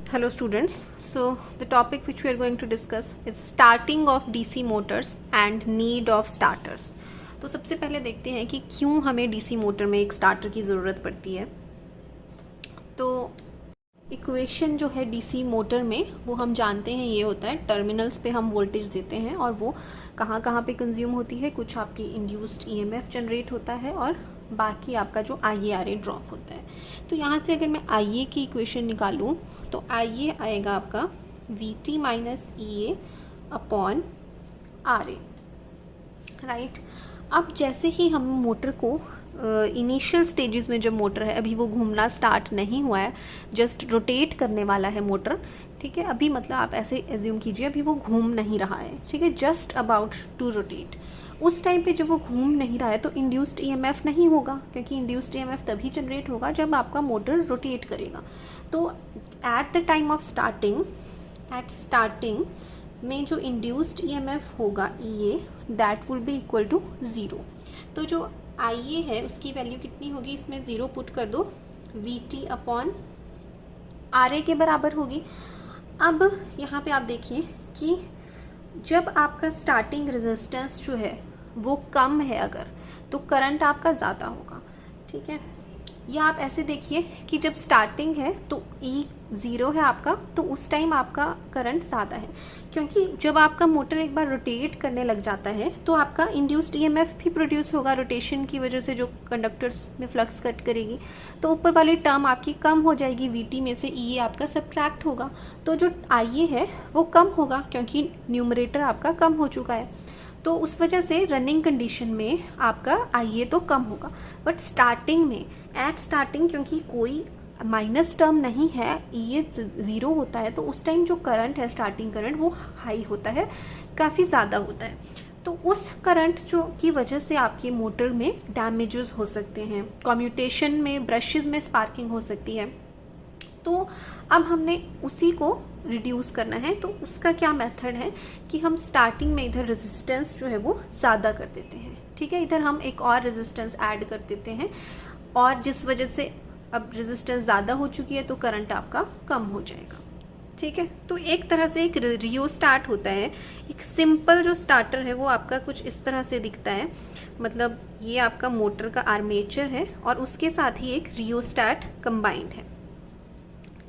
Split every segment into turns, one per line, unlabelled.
Hello students. So the topic which we are going to discuss is starting of DC motors and need of starters. तो सबसे पहले देखते हैं कि क्यों हमें DC मोटर में एक स्टार्टर की ज़रूरत पड़ती है। तो इक्वेशन जो है DC मोटर में वो हम जानते हैं ये होता है, टर्मिनल्स पे हम वोल्टेज देते हैं और वो कहाँ कहाँ पे कंज्यूम होती है, कुछ आपकी इंड्यूस्ड EMF जनरेट होता है और बाकी आपका जो IA ड्रॉप होता है। तो यहाँ से अगर मैं IA की इक्वेशन निकालूँ तो IA आएगा आपका VT minus EA upon RA, right. अब जैसे ही हम मोटर को इनिशियल स्टेजेस में, जब मोटर है अभी वो घूमना स्टार्ट नहीं हुआ है, जस्ट रोटेट करने वाला है मोटर, ठीक है। अभी मतलब आप ऐसे एज्यूम कीजिए अभी वो घूम नहीं रहा है, ठीक है, जस्ट अबाउट टू रोटेट। उस टाइम पे जब वो घूम नहीं रहा है तो इंड्यूस्ड EMF नहीं होगा, क्योंकि इंड्यूस्ड EMF तभी जनरेट होगा जब आपका मोटर रोटेट करेगा। तो at the time of starting में जो इंड्यूस्ड EMF होगा EA, that will be equal to 0। तो जो IA है उसकी वैल्यू कितनी होगी, इसमें 0 पुट कर दो, VT अपॉन RA के बराबर होगी। अब यहाँ पे आप देखिए कि जब आपका स्टार्टिंग रेजिस्टेंस जो है वो कम है अगर, तो करंट आपका ज़्यादा होगा, ठीक है। या आप ऐसे देखिए कि जब स्टार्टिंग है तो E 0 है आपका, तो उस टाइम आपका करंट ज़्यादा है, क्योंकि जब आपका मोटर एक बार रोटेट करने लग जाता है तो आपका इंड्यूस्ड EMF भी प्रोड्यूस होगा रोटेशन की वजह से, जो कंडक्टर्स में फ्लक्स कट करेगी। तो ऊपर वाली टर्म आपकी कम हो जाएगी, VT में से EA आपका सब्ट्रैक्ट होगा, तो जो IA है वो कम होगा क्योंकि न्यूमरेटर आपका कम हो चुका है। तो उस वजह से रनिंग कंडीशन में आपका IA तो कम होगा, बट स्टार्टिंग में, एट स्टार्टिंग, क्योंकि कोई माइनस टर्म नहीं है, EA 0 होता है, तो उस टाइम जो करंट है, स्टार्टिंग करंट, वो हाई होता है, काफ़ी ज़्यादा होता है। तो उस करंट जो की वजह से आपकी मोटर में डैमेजेस हो सकते हैं, कम्यूटेशन में, ब्रशेज़ में स्पार्किंग हो सकती है। तो अब हमने उसी को रिड्यूस करना है, तो उसका क्या मेथड है कि हम स्टार्टिंग में इधर रेजिस्टेंस जो है वो ज़्यादा कर देते हैं, ठीक है। इधर हम एक और रेजिस्टेंस ऐड कर देते हैं और जिस वजह से अब रेजिस्टेंस ज़्यादा हो चुकी है तो करंट आपका कम हो जाएगा, ठीक है। तो एक तरह से एक रियोस्टार्ट होता है। एक सिंपल जो स्टार्टर है वो आपका कुछ इस तरह से दिखता है, मतलब ये आपका मोटर का आर्मेचर है और उसके साथ ही एक रियोस्टाट कंबाइंड है।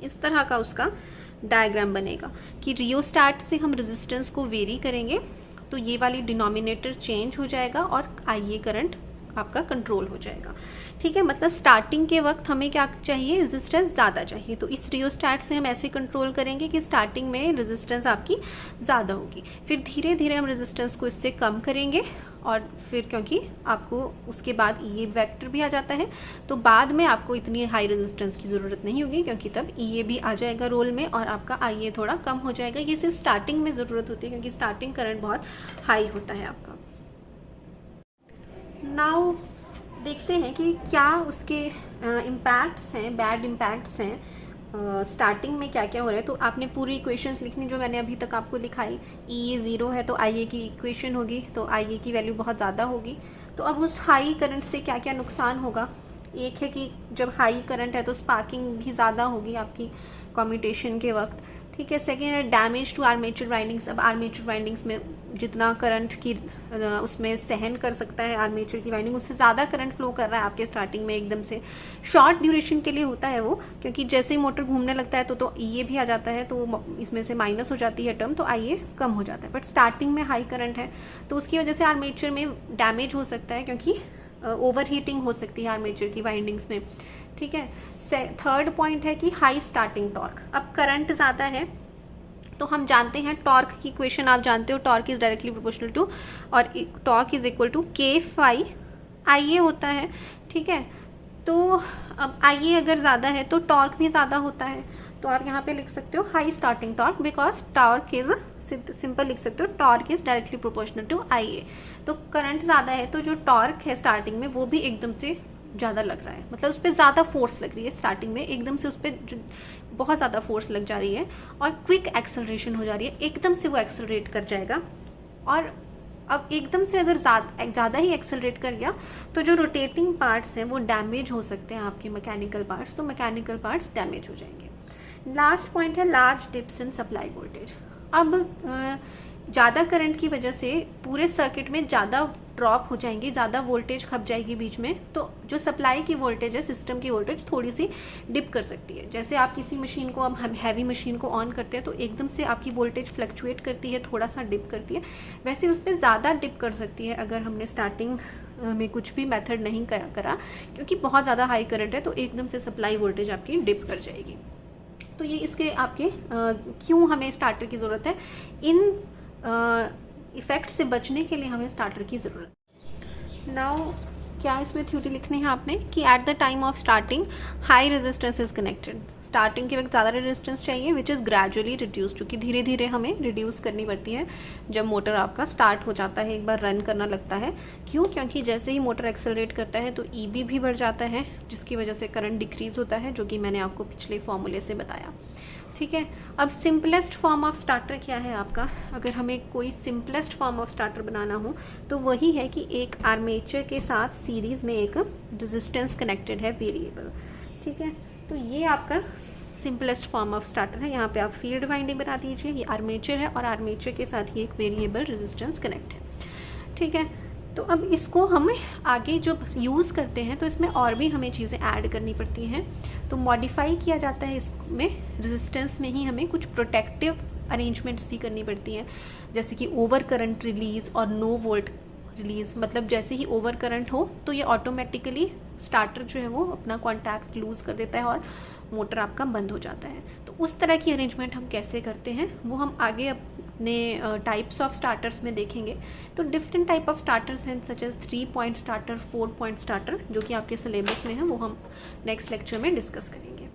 इस तरह का उसका डायग्राम बनेगा कि रियोस्टाट से हम रेजिस्टेंस को वेरी करेंगे तो ये वाली डिनोमिनेटर चेंज हो जाएगा और IA करंट आपका कंट्रोल हो जाएगा, ठीक है। मतलब स्टार्टिंग के वक्त हमें क्या चाहिए, रेजिस्टेंस ज़्यादा चाहिए, तो इस रियोस्टाट से हम ऐसे कंट्रोल करेंगे कि स्टार्टिंग में रेजिस्टेंस आपकी ज़्यादा होगी, फिर धीरे धीरे हम रेजिस्टेंस को इससे कम करेंगे और फिर क्योंकि आपको उसके बाद EA वेक्टर भी आ जाता है तो बाद में आपको इतनी हाई रेजिस्टेंस की ज़रूरत नहीं होगी, क्योंकि तब EA भी आ जाएगा रोल में और आपका IA थोड़ा कम हो जाएगा। ये सिर्फ स्टार्टिंग में ज़रूरत होती है क्योंकि स्टार्टिंग करंट बहुत हाई होता है आपका। नाउ देखते हैं कि क्या उसके इम्पैक्ट्स हैं, बैड इम्पैक्ट्स हैं, स्टार्टिंग में क्या क्या हो रहा है। तो आपने पूरी इक्वेशंस लिखनी जो मैंने अभी तक आपको दिखाई। EA 0 है तो IA की इक्वेशन होगी, तो IA की वैल्यू बहुत ज़्यादा होगी। तो अब उस हाई करंट से क्या क्या नुकसान होगा, एक है कि जब हाई करंट है तो स्पार्किंग भी ज़्यादा होगी आपकी कम्यूटेशन के वक्त, ठीक है। सेकेंड है डैमेज टू आर्मेचर वाइंडिंग्स। अब आर्मेचर वाइंडिंग्स में जितना करंट की उसमें सहन कर सकता है आर्मेचर की वाइंडिंग, उससे ज़्यादा करंट फ्लो कर रहा है आपके स्टार्टिंग में एकदम से। शॉर्ट ड्यूरेशन के लिए होता है वो, क्योंकि जैसे ही मोटर घूमने लगता है तो EA भी आ जाता है, तो इसमें से माइनस हो जाती है टर्म, तो IA कम हो जाता है। बट स्टार्टिंग में हाई करंट है तो उसकी वजह से आर्मेचर में डैमेज हो सकता है, क्योंकि ओवर हीटिंग हो सकती है आर्मेचर की वाइंडिंग्स में, ठीक है। थर्ड पॉइंट है कि हाई स्टार्टिंग टॉर्क। अब करंट ज़्यादा है तो हम जानते हैं टॉर्क की इक्वेशन आप जानते हो, torque is directly proportional to, और torque is equal to K IA होता है, ठीक है। तो अब IA अगर ज़्यादा है तो टॉर्क भी ज़्यादा होता है, तो आप यहाँ पे लिख सकते हो high starting torque, because torque is simple लिख सकते हो, torque is directly proportional to IA। तो करंट ज़्यादा है तो जो टॉर्क है स्टार्टिंग में वो भी एकदम से ज़्यादा लग रहा है, मतलब उस पर ज़्यादा फोर्स लग रही है स्टार्टिंग में, एकदम से उस पर बहुत ज़्यादा फोर्स लग जा रही है और क्विक एक्सेलरेशन हो जा रही है, एकदम से वो एक्सेलरेट कर जाएगा। और अब एकदम से अगर ज़्यादा ही एक्सेलरेट कर गया तो जो रोटेटिंग पार्ट्स हैं वो डैमेज हो सकते हैं आपके मैकेनिकल पार्ट्स, तो मैकेनिकल पार्ट्स डैमेज हो जाएंगे। लास्ट पॉइंट है large dips in supply voltage. अब ज़्यादा करंट की वजह से पूरे सर्किट में ज़्यादा ड्रॉप हो जाएंगे, ज़्यादा वोल्टेज खप जाएगी बीच में, तो जो सप्लाई की वोल्टेज है, सिस्टम की वोल्टेज थोड़ी सी डिप कर सकती है। जैसे आप किसी मशीन को, अब हम हैवी मशीन को ऑन करते हैं तो एकदम से आपकी वोल्टेज फ्लक्चुएट करती है, थोड़ा सा डिप करती है, वैसे उस पर ज़्यादा डिप कर सकती है अगर हमने स्टार्टिंग में कुछ भी मेथड नहीं करा, क्योंकि बहुत ज़्यादा हाई करंट है तो एकदम से सप्लाई वोल्टेज आपकी डिप कर जाएगी। तो ये इसके आपके क्यों हमें स्टार्टर की ज़रूरत है, इन इफ़ेक्ट से बचने के लिए हमें स्टार्टर की ज़रूरत। नाउ क्या इसमें थ्योरी लिखनी है आपने कि eight the time of starting high resistance is connected. Starting के वक्त ज़्यादा रेजिस्टेंस चाहिए विच इज़ ग्रेजुअली रिड्यूस, चूँकि धीरे धीरे हमें रिड्यूस करनी पड़ती है जब मोटर आपका स्टार्ट हो जाता है, एक बार रन करना लगता है। क्यों? क्योंकि जैसे ही मोटर एक्सेलरेट करता है तो ईबी भी बढ़ जाता है, जिसकी वजह से करंट डिक्रीज़ होता है, जो कि मैंने आपको पिछले फॉर्मूले से बताया। ठीक है, अब सिंपलेस्ट फॉर्म ऑफ स्टार्टर क्या है आपका? अगर हमें कोई सिंपलेस्ट फॉर्म ऑफ स्टार्टर बनाना हो तो वही है कि एक आर्मेचर के साथ सीरीज़ में एक रेजिस्टेंस कनेक्टेड है वेरिएबल। ठीक है, तो ये आपका सिंपलेस्ट फॉर्म ऑफ स्टार्टर है। यहाँ पे आप फील्ड वाइंडिंग बना दीजिए, ये आर्मेचर है और आर्मेचर के साथ ही एक वेरिएबल रेजिस्टेंस कनेक्ट है। ठीक है, तो अब इसको हम आगे जब यूज़ करते हैं तो इसमें और भी हमें चीज़ें ऐड करनी पड़ती हैं, तो मॉडिफाई किया जाता है इसमें। रेजिस्टेंस में ही हमें कुछ प्रोटेक्टिव अरेंजमेंट्स भी करनी पड़ती हैं, जैसे कि ओवर करंट रिलीज़ और नो वोल्ट रिलीज़। मतलब जैसे ही ओवर करंट हो तो ये ऑटोमेटिकली स्टार्टर जो है वो अपना कॉन्टैक्ट लूज़ कर देता है और मोटर आपका बंद हो जाता है। तो उस तरह की अरेंजमेंट हम कैसे करते हैं वो हम आगे अपने टाइप्स ऑफ स्टार्टर्स में देखेंगे। तो डिफरेंट टाइप ऑफ स्टार्टर्स हैं, such as 3 point starter, 4 point starter, जो कि आपके सिलेबस में है, वो हम नेक्स्ट लेक्चर में डिस्कस करेंगे।